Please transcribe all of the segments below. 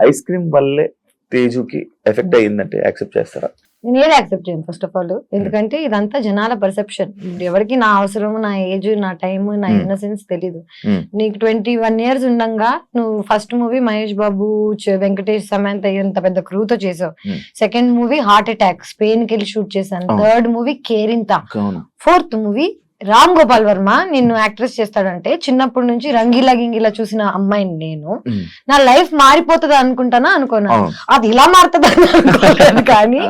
Ice cream వల్లే తేజుకి effect అయ్యిందంటే accept చేస్తారా? నేను ఏది యాక్సెప్ట్ చేయను ఫస్ట్ ఆఫ్ ఆల్. ఎందుకంటే ఇదంతా జనాల పర్సెప్షన్. ఎవరికి నా అవసరం, నా ఏజ్, నా టైం, నా ఇన్నసెన్స్ తెలీదు. నీకు 21 years ఉండంగా నువ్వు ఫస్ట్ మూవీ మహేష్ బాబు, వెంకటేష్, సమంత ఎంత పెద్ద క్రూతో చేసావు. Second movie heart attack, Spain కి వెళ్ళి షూట్ చేశాను. Third movie Kerintha. Fourth movie Ram Gopal Varma నిన్ను యాక్ట్రెస్ చేస్తాడంటే చిన్నప్పటి నుంచి రంగీలా గింగిలా చూసిన అమ్మాయిని నేను నా లైఫ్ మారిపోతుంది అనుకుంటానా అనుకున్నా. అది ఇలా మారుతుంది అనుకోలేదు. కానీ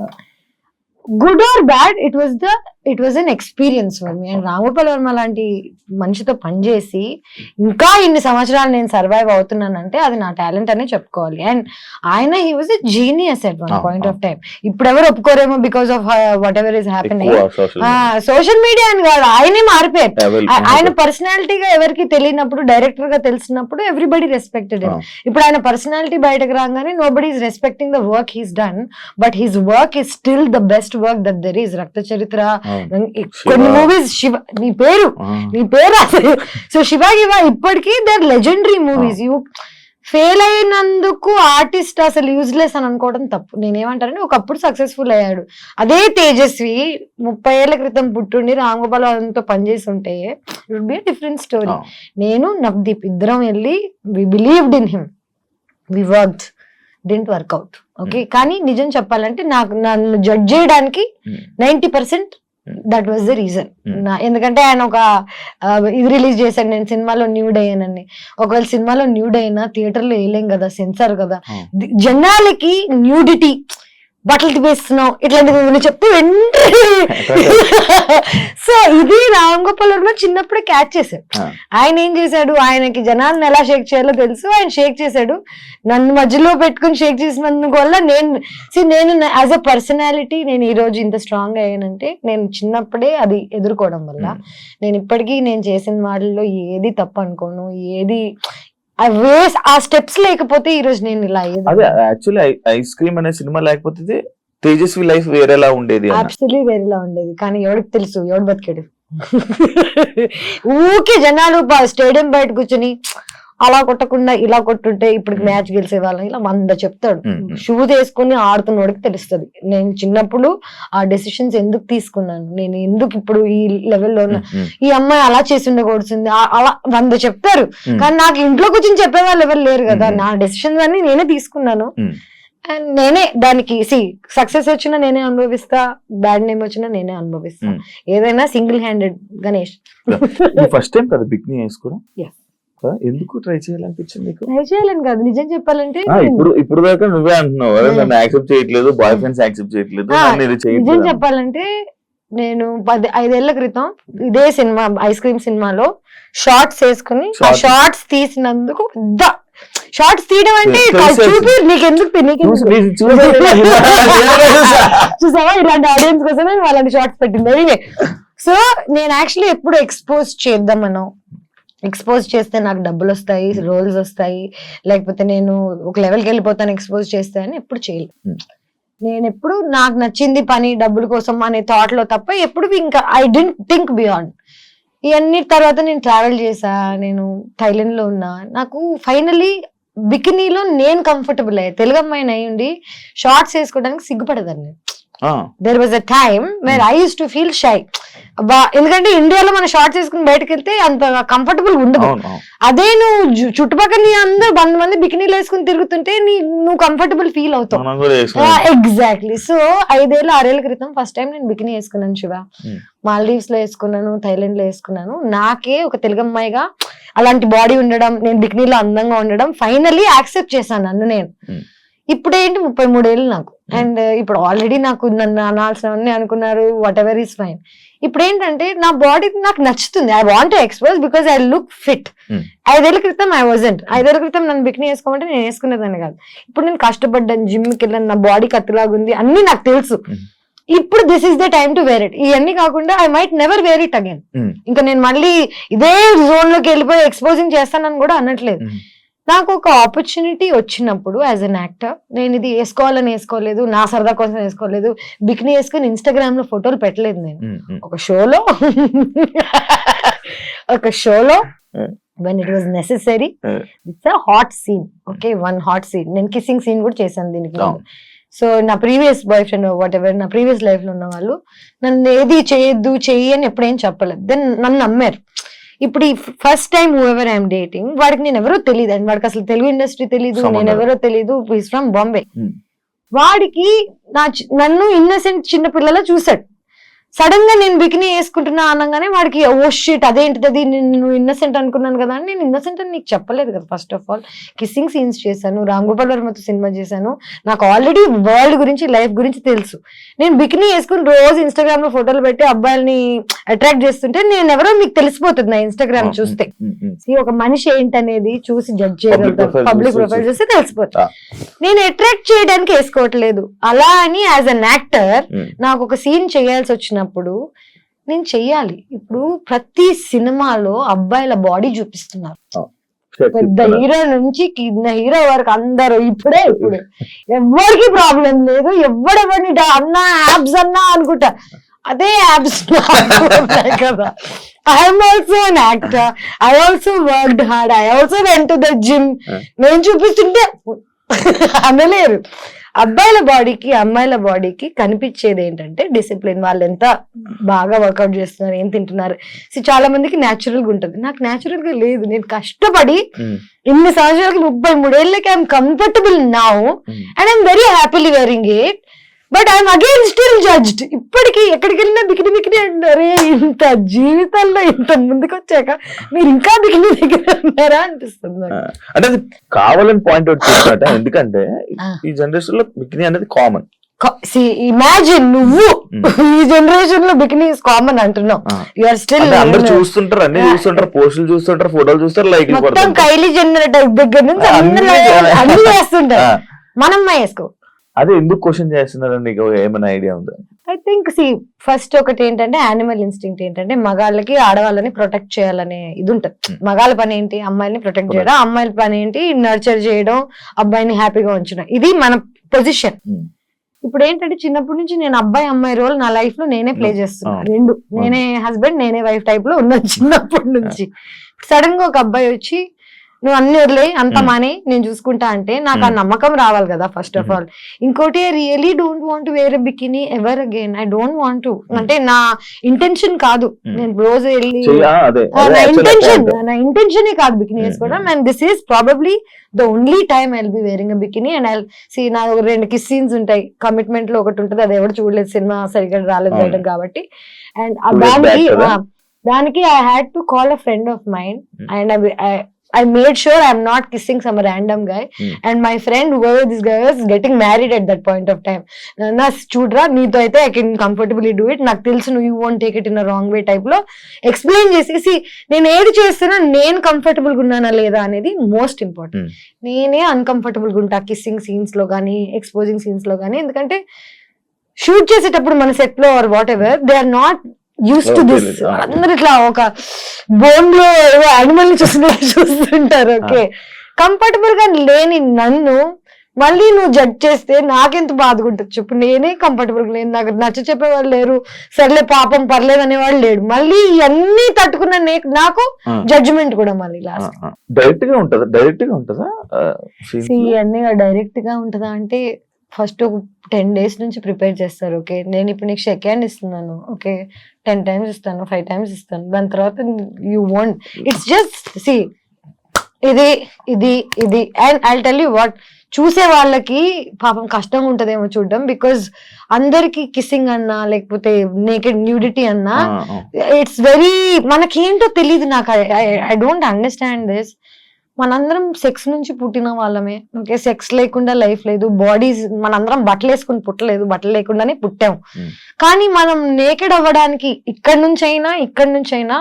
good or bad it was an experience for me. And Ram Gopal Varma లాంటి మనిషితో పనిచేసి ఇంకా ఇన్ని సంవత్సరాలు నేను సర్వైవ్ అవుతున్నానంటే అది నా టాలెంట్ అనే చెప్పుకోవాలి. అండ్ ఆయన he was a genius at one point of time. ఇప్పుడు ఎవరు ఒప్పుకోరేమో because of whatever is happening. Social media అని కాదు, ఆయనే మారిపోయారు. ఆయన పర్సనాలిటీగా ఎవరికి తెలియనప్పుడు డైరెక్టర్ గా తెలిసినప్పుడు ఎవ్రీబడి రెస్పెక్టెడ్. ఇప్పుడు ఆయన పర్సనాలిటీ బయటకు రాగానే nobody is respecting the work he's done, but his work is still the best work that there is. రక్త చరిత్ర, కొన్ని మూవీస్, శివ నీ పేరు అసలు. సో శివ ఇప్పటికీ they are legendary movies. You fail అయినందుకు ఆర్టిస్ట్ అసలు యూజ్లెస్ అని అనుకోవడం తప్పు. నేనేమంటానంటే ఒకప్పుడు సక్సెస్ఫుల్ అయ్యాడు. అదే తేజస్వి 30 ఏళ్ల క్రితం పుట్టుండి రామ్ గోపాల్ వర్మతో పనిచేసి ఉంటే it would be a different story. నేను నవదీప్ ఇద్దరం వెళ్ళి we believed in him, we worked, didn't work out. Okay, కానీ నిజం చెప్పాలంటే నన్ను జడ్జ్ చేయడానికి 90% దట్ వాజ్ ద రీజన్. ఎందుకంటే ఆయన ఒక ఇది రిలీజ్ చేశాడు, నేను సినిమాలో న్యూడ్ అయ్యానని. ఒకవేళ సినిమాలో న్యూడ్ అయినా థియేటర్లో వేయలేం కదా, సెన్సార్ కదా. జనాలకి న్యూడిటీ, బట్టలు తిప్పేస్తున్నావు ఇట్లాంటివి చెప్తే సో ఇది రామ్ గోపాల్ వర్మ చిన్నప్పుడే క్యాచ్ చేశాడు. ఆయన ఏం చేశాడు, ఆయనకి జనాలను ఎలా షేక్ చేయాలో తెలుసు, ఆయన షేక్ చేశాడు. నన్ను మధ్యలో పెట్టుకుని షేక్ చేసినందుకు వల్ల నేను యాజ్ అ పర్సనాలిటీ నేను ఈ రోజు ఇంత స్ట్రాంగ్ అయ్యానంటే నేను చిన్నప్పుడే అది ఎదుర్కోవడం వల్ల. నేను ఇప్పటికీ నేను చేసిన వాటిల్లో ఏది తప్పు అనుకోను, ఏది ఆ స్టెప్స్ లేకపోతే ఈ రోజు నేను ఇలా అయ్యేది. అదే యాక్చువల్లీ ఐస్ క్రీమ్ అనే సినిమా లేకపోతే తేజస్వి లైఫ్ వేరేలా ఉండేది. అబ్సల్యూట్లీ వేరేలా ఉండేది. కానీ ఎవరికి తెలుసు, ఎవడు బతికాడు. ఊకే జనాలు స్టేడియం బయట కూర్చొని అలా కొట్టకుండా ఇలా కొట్టుంటే ఇప్పుడు మ్యాచ్ గెలిచే వాళ్ళని ఇలా 100 చెప్తాడు. షూస్ వేసుకుని ఆడుతున్నోడికి తెలుస్తుంది నేను చిన్నప్పుడు ఆ డెసిషన్స్ ఎందుకు తీసుకున్నాను, నేను ఎందుకు ఇప్పుడు ఈ లెవెల్లో ఉన్నా, ఈ అమ్మాయి అలా చేసి ఉండకూడుతుంది, అలా 100 చెప్తారు. కానీ నాకు ఇంట్లో కూర్చొని చెప్పే వాళ్ళు ఎవరు లేరు కదా. నా డెసిషన్స్ అన్ని నేనే తీసుకున్నాను. అండ్ నేనే దానికి సక్సెస్ వచ్చినా నేనే అనుభవిస్తా, బ్యాడ్ నేమ్ వచ్చినా నేనే అనుభవిస్తా. ఏదైనా single handed. Ganesh first time కదా బికినీ వేసుకోవడం, ఎందుకు ట్రై చేయాలనిపించింది? ట్రై చేయాలని కాదు, నిజం చెప్పాలంటే ఇప్పుడు దాకా నువ్వే అంటున్నావు నన్ను యాక్సెప్ట్ చేయట్లేదు, బాయ్ ఫ్రెండ్స్ యాక్సెప్ట్ చేయట్లేదు. నిజం చెప్పాలంటే నేను 5 ఏళ్ల క్రితం ఇదే సినిమా ఐస్ క్రీమ్ సినిమాలో షార్ట్స్ వేసుకుని ఆ షార్ట్స్ తీసినందుకు షార్ట్స్ తీయడం అంటే చూపి నీకెందుకు చూసావా ఇలాంటి ఆడియన్స్ కోసమే వాళ్ళని షార్ట్స్ పెట్టింది. సో నేను యాక్చువల్లీ ఎప్పుడు ఎక్స్పోజ్ చేస్తే నాకు డబ్బులు వస్తాయి, రోల్స్ వస్తాయి, లేకపోతే నేను ఒక లెవెల్కి వెళ్ళిపోతాను ఎక్స్పోజ్ చేస్తే అని ఎప్పుడు చేయలేదు. నేను ఎప్పుడు నాకు నచ్చింది పని డబ్బుల కోసం అనే థాట్ లో తప్ప ఎప్పుడు ఇంకా ఐ డెంట్ థింక్ బియాండ్. ఇవన్నీ తర్వాత నేను ట్రావెల్ చేసా, నేను థైలాండ్ లో ఉన్నా. నాకు ఫైనలీ బికినీలో నేను కంఫర్టబుల్ అయ్యా. తెలుగు అమ్మాయిని అయ్యుండి షార్ట్స్ వేసుకోవడానికి సిగ్గుపడదాన్ని. There was a time where I used to feel shy. ఎందుకంటే ఇండియాలో మన షార్ట్స్ వేసుకుని బయటకు వెళ్తే అంత కంఫర్టబుల్ ఉండదు. అదే నువ్వు చుట్టుపక్కల నీ అందరూ 100 మంది బికినీలు వేసుకుని తిరుగుతుంటే నువ్వు కంఫర్టబుల్ ఫీల్ అవుతావు. ఎగ్జాక్ట్లీ. సో 6 ఏళ్ల క్రితం ఫస్ట్ టైం నేను బికినీ వేసుకున్నాను శివ. మాల్దీవ్స్ లో వేసుకున్నాను, థైలాండ్ లో వేసుకున్నాను. నాకే ఒక తెలుగు అమ్మాయిగా అలాంటి బాడీ ఉండడం, నేను బికినీలో అందంగా ఉండడం ఫైనల్లీ యాక్సెప్ట్ చేశాను నన్ను నేను. ఇప్పుడు ఏంటి 33 ఏళ్ళు నాకు. అండ్ ఇప్పుడు ఆల్రెడీ నాకు నన్ను అనాల్సినవన్నీ అనుకున్నారు, వాట్ ఎవర్ ఈస్ ఫైన్. ఇప్పుడు ఏంటంటే నా బాడీ నాకు నచ్చుతుంది. I want to expose because I look fit. 5 ఏళ్ల క్రితం ఐ వాజంట్. 5 ఏళ్ల క్రితం నన్ను బికినీ వేసుకోమంటే నేను వేసుకునేదాన్ని కాదు. ఇప్పుడు నేను కష్టపడ్డాను, జిమ్కి వెళ్ళాను, నా బాడీ కత్తిలాగుంది, అన్ని నాకు తెలుసు. ఇప్పుడు this is the time to wear it. ఇవన్నీ కాకుండా I might never wear it again. ఇంకా నేను మళ్ళీ ఇదే జోన్ లోకి వెళ్ళిపోయి ఎక్స్పోజింగ్ చేస్తానని కూడా అనట్లేదు. నాకు ఒక ఆపర్చునిటీ వచ్చినప్పుడు యాజ్ అన్ యాక్టర్ నేను ఇది వేసుకోవాలని వేసుకోలేదు, నా సరదా కోసం వేసుకోలేదు. బికినీ వేసుకుని ఇన్స్టాగ్రామ్ లో ఫోటోలు పెట్టలేదు. నేను ఒక షోలో when it was necessary. It's a hot scene. Okay, one hot scene. నేను kissing scene కూడా చేశాను దీనికి. సో నా previous boy friend what ever, నా ప్రీవియస్ లైఫ్ లో ఉన్న వాళ్ళు నన్ను ఏది చేయొద్దు చెయ్యి అని ఎప్పుడేం చెప్పలేదు. దెన్ నన్ను నమ్మారు. ఇప్పుడు ఈ first time who ever I'm dating, వాడికి నేను ఎవరో తెలియదు అండి, వాడికి అసలు తెలుగు ఇండస్ట్రీ తెలీదు, నేను ఎవరో తెలీదు, ఈస్ ఫ్రమ్ బాంబే. వాడికి నన్ను ఇన్నసెంట్ చిన్న పిల్లలా చూసాడు. సడన్ గా నేను బికినీ వేసుకుంటున్నా అనగానే వాడికి ఓ షిట్ అదేంటిది, నేను ఇన్నసెంట్ అనుకున్నాను కదా అని. నేను ఇన్నసెంట్ అని నీకు చెప్పలేదు కదా. First of all kissing scenes చేశాను, రామ్ గోపాల్ వర్మతో సినిమా చేశాను, నాకు ఆల్రెడీ వరల్డ్ గురించి లైఫ్ గురించి తెలుసు. నేను బికినీ వేసుకుని రోజు ఇన్స్టాగ్రామ్ లో ఫోటోలు పెట్టి అబ్బాయిల్ని అట్రాక్ట్ చేస్తుంటే నేను ఎవరో మీకు తెలిసిపోతుంది నా ఇన్స్టాగ్రామ్ చూస్తే. ఒక మనిషి ఏంటనేది చూసి జడ్జ్ చేయగలుగుతారు, పబ్లిక్ ప్రొఫైల్ చూస్తే తెలిసిపోతుంది. నేను అట్రాక్ట్ చేయడానికి వేసుకోవట్లేదు. అలా అని యాజ్ అన్ యాక్టర్ నాకు ఒక సీన్ చేయాల్సి వచ్చినప్పుడు నేను చెయ్యాలి. ఇప్పుడు ప్రతి సినిమాలో అబ్బాయిల బాడీ చూపిస్తున్నారు, పెద్ద హీరో నుంచి కింద హీరో వరకు అందరూ ఇప్పుడు ఎవరికి ప్రాబ్లం లేదు. ఎవడెవరిని అన్నా యాబ్స్ అన్నా అనుకుంటా, అదే యాబ్స్ కదా. I'm also an actor, I also worked hard, I also went to the gym. నేను చూపిస్తుంటే అనలేరు. అబ్బాయిల బాడీకి అమ్మాయిల బాడీకి కనిపించేది ఏంటంటే డిసిప్లిన్. వాళ్ళు ఎంత బాగా వర్కౌట్ చేస్తున్నారు, ఏం తింటున్నారు. చాలా మందికి న్యాచురల్ గా ఉంటుంది, నాకు న్యాచురల్ గా లేదు. నేను కష్టపడి ఇన్ని సంవత్సరాలకి 33 ఏళ్ళకి I'm comfortable now and I'm very happily wearing it. But I'm again still judged. ఇప్పటికీ ఎక్కడికి వెళ్ళినా బికిని బికిని అంటారే. ఇంత జీవితంలో ఇంత ముందుకు వచ్చాక మీరు ఇంకా బికిని దగ్గర ఉన్నారా అనిపిస్తుంది. అంటే అది కావాలని పాయింట్ అవుట్ చేసినట్ట. ఎందుకంటే ఈ జనరేషన్ లో బికిని అనేది కామన్. ఇమాజిన్ నువ్వు ఈ జనరేషన్ లో బికినీ ఇస్ కామన్ అంటున్నావు. యూఆర్ స్టిల్ అందరు చూస్తుంటారు, అన్ని చూస్తుంటారు, పోస్టులు చూస్తుంటారు, ఫోటోలు చూస్తారు, లైక్ మొత్తం కైలీ జెన్నర్ దగ్గర నుంచి అన్ని వేస్తుంటారు. మనం వేసుకో. అదే ఎందుకు క్వశ్చన్ చేస్తున్నారు, నీకు ఏమైనా ఐడియా ఉందా? ఐ థింక్ ఫస్ట్ ఒకటి ఏంటంటే యానిమల్ ఇన్స్టింక్ట్ ఏంటంటే మగాళ్ళకి ఆడవాళ్ళని ప్రొటెక్ట్ చేయాలనే ఇది ఉంటది. మగాళ్ళ పని ఏంటి, అమ్మాయిని ప్రొటెక్ట్ చేయడం, అమ్మాయిల పని ఏంటి నర్చర్ చేయడం, అబ్బాయిని హ్యాపీగా ఉంచడం. ఇది మన పొజిషన్. ఇప్పుడు ఏంటంటే చిన్నప్పటి నుంచి నేను అబ్బాయి అమ్మాయి రోల్ నా లైఫ్ లో నేనే ప్లే చేస్తున్నా. రెండు, నేనే హస్బెండ్ నేనే వైఫ్ టైప్ లో ఉన్నాను చిన్నప్పటి నుంచి. సడన్ గా ఒక అబ్బాయి వచ్చి నువ్వు అన్ని వదిలే అంత మాని నేను చూసుకుంటా అంటే నాకు ఆ నమ్మకం రావాలి కదా ఫస్ట్ ఆఫ్ ఆల్. ఇంకోటి I really don't want wear bikini ever again. I don't want. అంటే నా ఇంటెన్షన్ కాదు, నేను రోజు వెళ్ళి నా ఇంటెన్షనే కాదు బికినీ వేసుకోవడం. And this is probably the only time I will be wearing a bikini. And I see నా 2 కిస్ సీన్స్ ఉంటాయి, కమిట్మెంట్ లో ఒకటి ఉంటుంది, అది ఎవరు చూడలేదు, సినిమా సరిగ్గా రాలేదు బయటకు కాబట్టి. అండ్ దానికి I had to call a friend of mind and I made sure I'm not kissing some random guy. And my friend, whoever this guy was, getting married at that point of time. Na chudra neeto aithe I can comfortably do it. నాకు తెలుసు you won't take it in a wrong way type లో explain చేసి నేను ఏది చేస్తున్నా నేను comfortable గా ఉన్నానా లేదా అనేది మోస్ట్ ఇంపార్టెంట్. నేనే అన్కంఫర్టబుల్ గా ఉంటా కిస్సింగ్ సీన్స్ లో కానీ ఎక్స్పోజింగ్ సీన్స్ లో కానీ. ఎందుకంటే షూట్ చేసేటప్పుడు మన సెట్ లో or whatever they are not used to this. అందరు ఇట్లా ఒక బోన్ లో యానిమల్ ని చూస్తుంటారు. ఓకే, కంఫర్టబుల్ గా లేని నన్ను మళ్ళీ నువ్వు జడ్జ్ చేస్తే నాకెంత బాధగా ఉంటుంది చెప్పు. నేనే కంఫర్టబుల్ గా లేను, నాకు నచ్చ చెప్పేవాళ్ళు లేరు, సర్లే పాపం పర్లేదు అనేవాళ్ళు లేడు. మళ్ళీ ఇవన్నీ తట్టుకున్న నాకు జడ్జిమెంట్ కూడా మళ్ళీ లాస్ట్. డైరెక్ట్ గా ఉంటుందా ఇవన్నీ డైరెక్ట్ గా ఉంటుందా అంటే ఫస్ట్ ఒక 10 days నుంచి ప్రిపేర్ చేస్తారు. ఓకే, నేను ఇప్పుడు నీకు షేక్ హ్యాండ్ ఇస్తున్నాను, ఓకే 10 times ఇస్తాను, 5 times ఇస్తాను. దాని తర్వాత you want it's just see ఇది ఇది ఇది. And I tell you what, చూసే వాళ్ళకి పాపం కష్టంగా ఉంటదేమో చూడడం. బికాజ్ అందరికి కిస్సింగ్ అన్నా లేకపోతే నేకెడ్ న్యూడిటీ అన్నా ఇట్స్ వెరీ మనకేంటో తెలియదు. నాకు ఐ డోంట్ అండర్స్టాండ్ దిస్. మనందరం సెక్స్ నుంచి పుట్టిన వాళ్ళమే. ఓకే, సెక్స్ లేకుండా లైఫ్ లేదు. బాడీస్ మనందరం బట్టలు వేసుకుని పుట్టలేదు, బట్టలు లేకుండానే పుట్టాం. కానీ మనం నేకెడ్ అవ్వడానికి ఇక్కడి నుంచైనా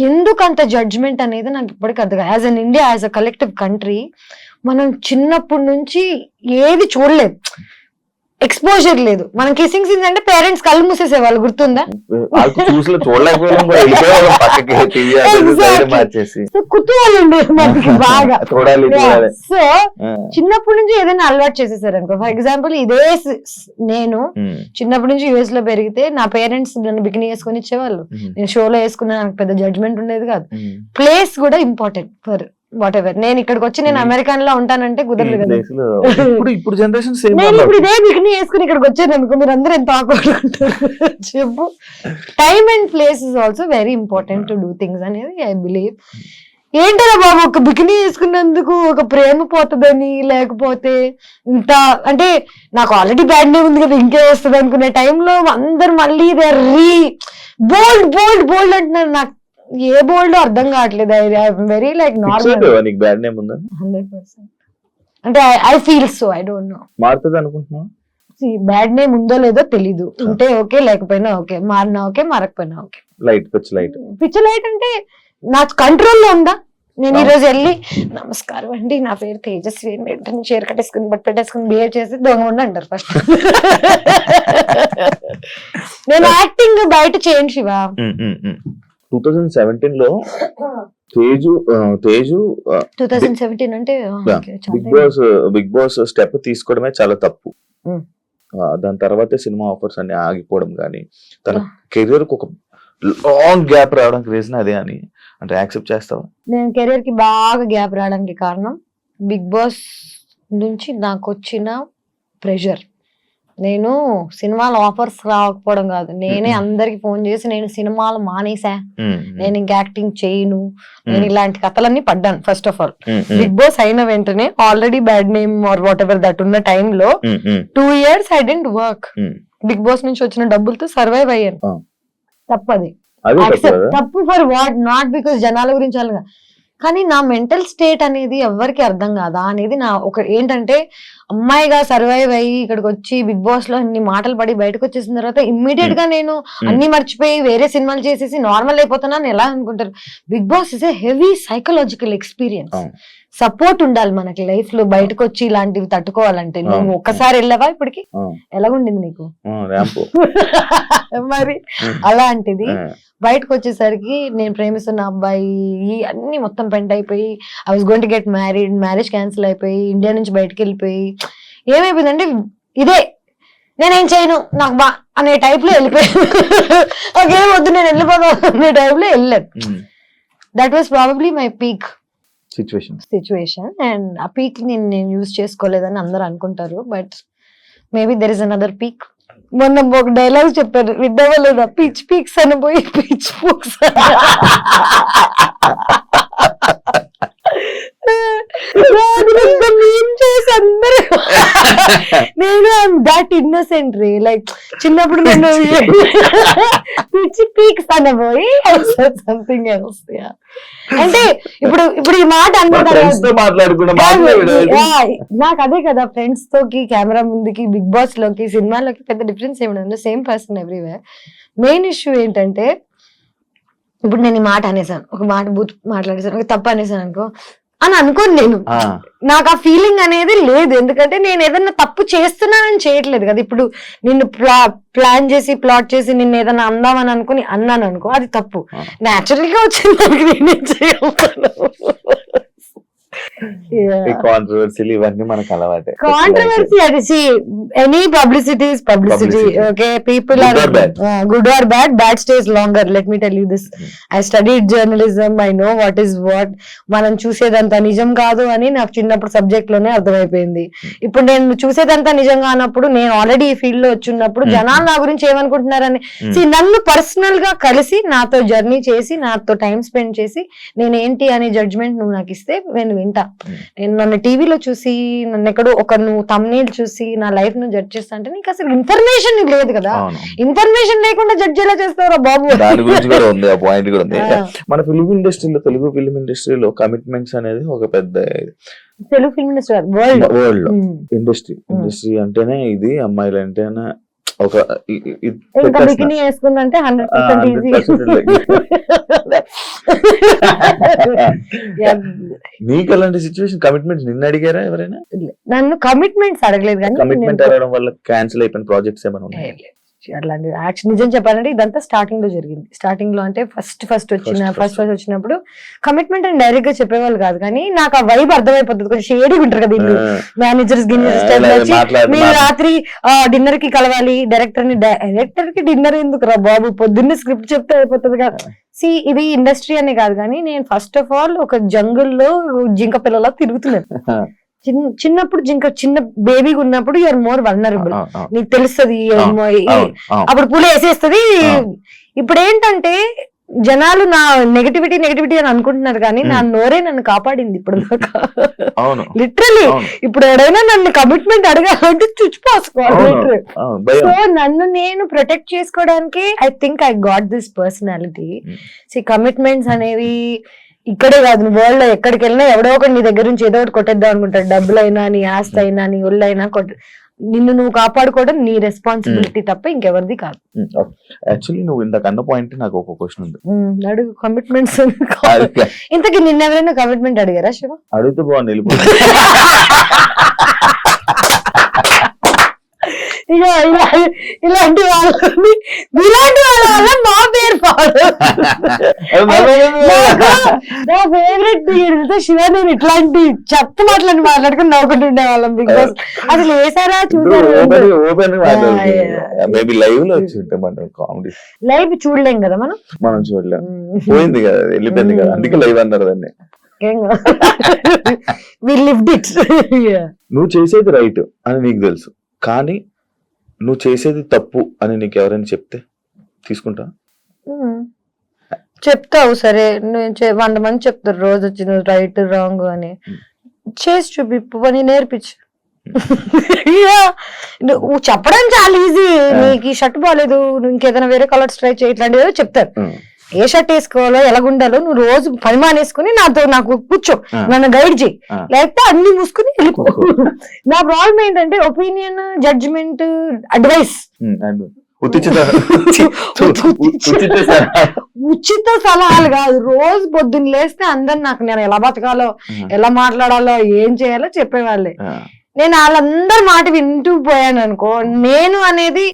ఎందుకు అంత జడ్జ్మెంట్ అనేది నాకు ఇప్పటికీ అర్థం. As an India, as a collective country మనం చిన్నప్పటి నుంచి ఏది చూడలేదు. ఎక్స్పోజర్ లేదు. మనం కిస్సింగ్ సీన్స్ అంటే పేరెంట్స్ కళ్ళు మూసేసేవాళ్ళు, గుర్తుందా? చూడలేకపోయాం పక్కకి టీవీ మార్చేసి. సో కుతూహలం ఉండేది మనకి బాగా. చూడాలి. సో చిన్నప్పటి నుంచి ఏదైనా అలవాటు చేసేసారు అనుకో. ఫర్ ఎగ్జాంపుల్ ఇదే నేను చిన్నప్పటి నుంచి యుఎస్ లో పెరిగితే నా పేరెంట్స్ నన్ను బికినీ వేసుకొని ఇచ్చేవాళ్ళు. నేను షోలో వేసుకున్నా, నాకు పెద్ద జడ్జ్మెంట్ ఉండేది కాదు. ప్లేస్ కూడా ఇంపార్టెంట్ ఫర్ వాట్ ఎవర్. నేను ఇక్కడికి వచ్చి నేను అమెరికన్ లో ఉంటానంటే కుదరదు కదా. ఇప్పుడు జనరేషన్ నేను ఇప్పుడు ఇదే బికినీ వేసుకుని ఇక్కడికి వచ్చాను అనుకో, మీరు అందరూ ఎంత ఆక్వర్డ్ ఉంటారు చెప్పు. Time and place is also very important to do things అనేది ఐ బిలీవ్. ఏంటరా బాబు ఒక బికినీ వేసుకున్నందుకు ఒక ప్రేమ పోతుందని, లేకపోతే ఇంత అంటే నాకు ఆల్రెడీ బ్యాడ్ నేమ్ ఉంది కదా ఇంకే వస్తుంది అనుకునే టైంలో అందరు మళ్ళీ బోల్డ్ బోల్డ్ బోల్డ్ అంటున్నారు. నాకు ఏ బోల్డ్ అర్థం కావట్లేదు. Very like normal. 100%. అంటే I feel so, I don't know. మారుతుంది అనుకుంటున్నా. బ్యాడ్ నేమ్ ఉందో లేదో తెలీదు. ఉంటే ఓకే, లేకపోయినా ఓకే, మారినా ఓకే, మారకపోయినా ఓకే. లైట్ పిచ్ లైట్ అంటే నా కంట్రోల్లో ఉందా? నేను ఈ రోజు వెళ్ళి నమస్కారం అండి, నా పేరు తేజస్వి, వెంటనే చీర కట్టేసుకుని బట్ పెట్టేసుకుని బిహేవ్ చేసి దొంగ ఉండి అంటారు ఫస్ట్. నేను యాక్టింగ్ బయట చేయండి శివ. 2017 లో తేజు 2017 అంటే బిగ్ బాస్ స్టెప్ తీసుకోవడమే చాలా తప్పు. దాని తర్వాత సినిమా ఆఫర్స్ అన్ని ఆగిపోవడం కానీ, తన కెరీర్ కు ఒక లాంగ్ గ్యాప్ రావడానికి రీజన్ అదే అని అంటే యాక్సెప్ట్ చేస్తావా? నేను కెరీర్ కి బాగా గ్యాప్ రావడానికి కారణం బిగ్ బాస్ నుంచి నాకు వచ్చిన ప్రెషర్. నేను సినిమాలు ఆఫర్స్ రాకపోవడం కాదు, నేనే అందరికి ఫోన్ చేసి నేను సినిమాలు మానేసా, నేను ఇంకా యాక్టింగ్ చేయను, నేను ఇలాంటి కథలన్నీ పడ్డాను. First of all Bigg Boss అయిన వెంటనే already bad name or whatever that ఉన్న టైంలో 2 years I didn't work. Bigg Boss నుంచి వచ్చిన డబ్బులతో సర్వైవ్ అయ్యాను. తప్పది, తప్పు ఫర్ వాట్, నాట్ బికాస్ జనాల గురించి అలాగా, కానీ నా మెంటల్ స్టేట్ అనేది ఎవరికి అర్థం కాదా అనేది నా ఒక ఏంటంటే, అమ్మాయిగా సర్వైవ్ అయ్యి ఇక్కడికి వచ్చి బిగ్ బాస్ లో అన్ని మాటలు పడి బయటకు వచ్చేసిన తర్వాత ఇమ్మీడియట్ గా నేను అన్ని మర్చిపోయి వేరే సినిమాలు చేసేసి నార్మల్ అయిపోతున్నాను ఎలా అనుకుంటారు? Bigg Boss is a heavy psychological experience. Support ఉండాలి మనకి లైఫ్ లో, బయటకు వచ్చి ఇలాంటివి తట్టుకోవాలంటే. నువ్వు ఒక్కసారి వెళ్ళవా ఇప్పటికి? ఎలాగుండింది నీకు? మరి అలాంటిది బయటకు వచ్చేసరికి నేను ప్రేమిస్తున్న అబ్బాయి అన్ని మొత్తం పెంట్ అయిపోయి, I was going to get married, marriage cancel అయిపోయి ఇండియా నుంచి బయటకు వెళ్ళిపోయి ఏమైపోయిందంటే ఇదే నేనేం చేయను నాకు బా అనే టైప్ లో వెళ్ళిపోయాను. ఓకేం వద్దు నేను వెళ్ళిపోతాను అనే టైప్ లో వెళ్ళాను. That was probably my peak situation. And ఆ పీక్ నేను యూజ్ చేసుకోలేదని అందరూ అనుకుంటారు, but maybe there is another peak. మొన్న ఒక డైలాగ్ చెప్పారు, విద్దావా లేదా? పిచ్ పీక్స్ అని పోయి పిచ్ పూక్స్. నేను దాట్ ఇన్నోసెంట్ రే, లైక్ చిన్నప్పుడు నేను పిచ్ పీక్స్ అని పోయి సంథింగ్ ఎల్స్. అంటే ఇప్పుడు ఈ మాట నాకు అదే కదా, ఫ్రెండ్స్ తోకి కెమెరా ముందుకి బిగ్ బాస్ లోకి సినిమాలోకి పెద్ద డిఫరెన్స్ ఏమి, same person everywhere. Main issue ఏంటంటే ఇప్పుడు నేను ఈ మాట అనేసాను, ఒక మాట బూత్ మాట్లాడేసాను, ఒక తప్పు అనేసాను అనుకో అని అనుకోను నేను. నాకు ఆ ఫీలింగ్ అనేది లేదు, ఎందుకంటే నేను ఏదన్నా తప్పు చేస్తున్నానని చేయట్లేదు కదా. ఇప్పుడు నిన్ను ప్లాన్ చేసి ప్లాట్ చేసి నిన్ను ఏదైనా అందామని అనుకుని అన్నాను అనుకో, అది తప్పు. న్యాచురల్ గా వచ్చింది దానికి నేనేం చేయగలను. కాంట్రవర్సీలు ఇవన్నీ మనకు అలవాటే. కాంట్రవర్సీ అది any publicity is publicity. Okay, people are good or bad, bad stays longer. Let me tell you this, I studied journalism, I know what is what. మనం చూసేదంతా నిజం కాదు అని నాకు చిన్నప్పుడు సబ్జెక్ట్ లోనే అర్థమైపోయింది. ఇప్పుడు నేను చూసేదంతా నిజంగా అన్నప్పుడు, నేను ఆల్రెడీ ఈ ఫీల్డ్ లో వచ్చినప్పుడు జనాలు నా గురించి ఏమనుకుంటున్నారని నన్ను పర్సనల్ గా కలిసి నాతో జర్నీ చేసి నాతో టైం స్పెండ్ చేసి నేనేంటి అనే జడ్జ్మెంట్ నువ్వు నాకు ఇస్తే నేను వింటా. నేను నన్ను టీవీలో చూసి నన్ను ఎక్కడో ఒక నువ్వు తమ్నేల్ చూసి నా లైఫ్ ను జడ్జ్ చేస్తా అంటే నీకు అసలు ఇన్ఫర్మేషన్ లేదు కదా. ఇన్ఫర్మేషన్ లేకుండా జడ్జ్ ఎలా చేస్తారా బాబు? దాని గురించి కూడా ఉంది, ఆ పాయింట్ కూడా ఉంది. మన ఫిల్మ్ ఇండస్ట్రీలో, తెలుగు ఫిల్మ్ ఇండస్ట్రీలో కమిట్మెంట్స్ అనేది ఒక పెద్ద, తెలుగు ఫిల్మ్ ఇండస్ట్రీ వరల్డ్ లో ఇండస్ట్రీ అంటేనే ఇది, అమ్మాయిలు అంటేనే ఒక ఇంకా బికినీ వేసుకుందంటే 100% ఈజీ. నీకు అలాంటి సిచ్యువేషన్ కమిట్మెంట్స్ నిన్ను అడిగారా ఎవరైనా? నన్ను కమిట్మెంట్స్ అడగలేదు కానీ కమిట్మెంట్ అడగడం వల్ల క్యాన్సిల్ అయిపోయిన ప్రాజెక్ట్స్ ఏమైనా ఉన్నాయి? అట్లాంటి యాక్షన్ నిజం చెప్పాలంటే ఇదంతా స్టార్టింగ్ లో జరిగింది. స్టార్టింగ్ లో అంటే ఫస్ట్ వచ్చినప్పుడు కమిట్మెంట్ అని డైరెక్ట్ గా చెప్పేవాళ్ళు కాదు, కానీ నాకు ఆ వైబ్ అర్థమైపోతుంది. కొంచెం షేడీ ఉంటారు కదా వీళ్ళు, మేనేజర్స్ మీరు రాత్రి డిన్నర్ కి కలవాలి, డైరెక్టర్ కి డిన్నర్ ఎందుకు రా బాబు, పొద్దున్నే స్క్రిప్ట్ చెప్తే అయిపోతుంది కదా. ఇది ఇండస్ట్రీ అనే కాదు, కానీ నేను ఫస్ట్ ఆఫ్ ఆల్ ఒక జంగుల్లో జింక పిల్లలా తిరుగుతున్నాను. చిన్నప్పుడు చిన్న బేబీగా ఉన్నప్పుడు యూఆర్ మోర్ వల్నరబుల్, నీకు తెలుస్తుంది, అప్పుడు పూలు వేసేస్తుంది. ఇప్పుడు ఏంటంటే జనాలు నా నెగటివిటీ అని అనుకుంటున్నారు, కానీ నా నోరే నన్ను కాపాడింది ఇప్పుడు దాకా. లిటరలీ ఇప్పుడు ఎవరైనా నన్ను కమిట్మెంట్ అడగాలంటే చుచ్చిపోసుకోవాలి. సో నన్ను నేను ప్రొటెక్ట్ చేసుకోవడానికి I think I got this personality. Commitments అనేవి ఇక్కడే కాదు, వరల్డ్ లో ఎక్కడికి వెళ్ళినా ఎవడో ఒకటి నీ దగ్గర నుంచి ఏదో ఒకటి కొట్టేద్దాం అనుకుంటాడు. డబ్బులైనా, నీ ఆస్తి అయినా, నీ ఒళ్ళైనా నిన్ను నువ్వు కాపాడుకోవడం నీ రెస్పాన్సిబిలిటీ తప్ప ఇంకెవరిది కాదు. యాక్చువల్లీ నువ్వు ఇందాక అన్న పాయింట్ నాకు ఒక క్వశ్చన్ ఉంది. అడుగు. కమిట్మెంట్స్ ఇంతకీ నిన్న ఎవరైనా కమిట్మెంట్ అడిగారా శివ? అడిగితే బాగుంది. ఇలాంటి వాళ్ళ మా పేరు నా ఫేవరెట్ శివ. నేను ఇట్లాంటి చెత్త మాట్లాడుకుని నవ్వుకుంటుండే వాళ్ళం. బిగ్ బాస్ అసలు వేసారా చూసారు? లైవ్ చూడలేం కదా మనం చూడలేం, పోయింది కదా, వెళ్ళిపోయింది కదా, అందుకే లైవ్ అన్నారు దాన్ని. నువ్వు చేసేది రైట్ అని నీకు తెలుసు, కానీ నువ్వు చేసేది తప్పు అని నీకు ఎవరైనా చెప్తే తీసుకుంటా? చెప్తావు. సరే, నేను 100 మంది చెప్తారు రోజు వచ్చి నువ్వు రైట్ రాంగ్ అని. చేసి చూపి పని నేర్పించు. నువ్వు చెప్పడం చాలా ఈజీ. నీకు ఈ షర్ట్ బాగాలేదు, నువ్వు ఇంకేదైనా వేరే కలర్స్ ట్రై చేయి, ఇట్లాంటివి చెప్తారు. ఏ షర్ట్ వేసుకోవాలో, ఎలాగుండాలో నువ్వు రోజు పని మానేసుకుని నాకు కూర్చో, నన్ను గైడ్ చేయి, లేకపోతే అన్ని మూసుకుని వెళ్ళిపో. నా ప్రాబ్లం ఏంటంటే ఒపీనియన్, జడ్జిమెంట్, అడ్వైస్, ఉచిత సలహాలు కాదు. రోజు పొద్దున్న లేస్తే అందరు నాకు నేను ఎలా బతకాలో, ఎలా మాట్లాడాలో, ఏం చేయాలో చెప్పేవాళ్ళే. నేను వాళ్ళందరి మాట వింటూ పోయాను అనుకో, నేను అనేది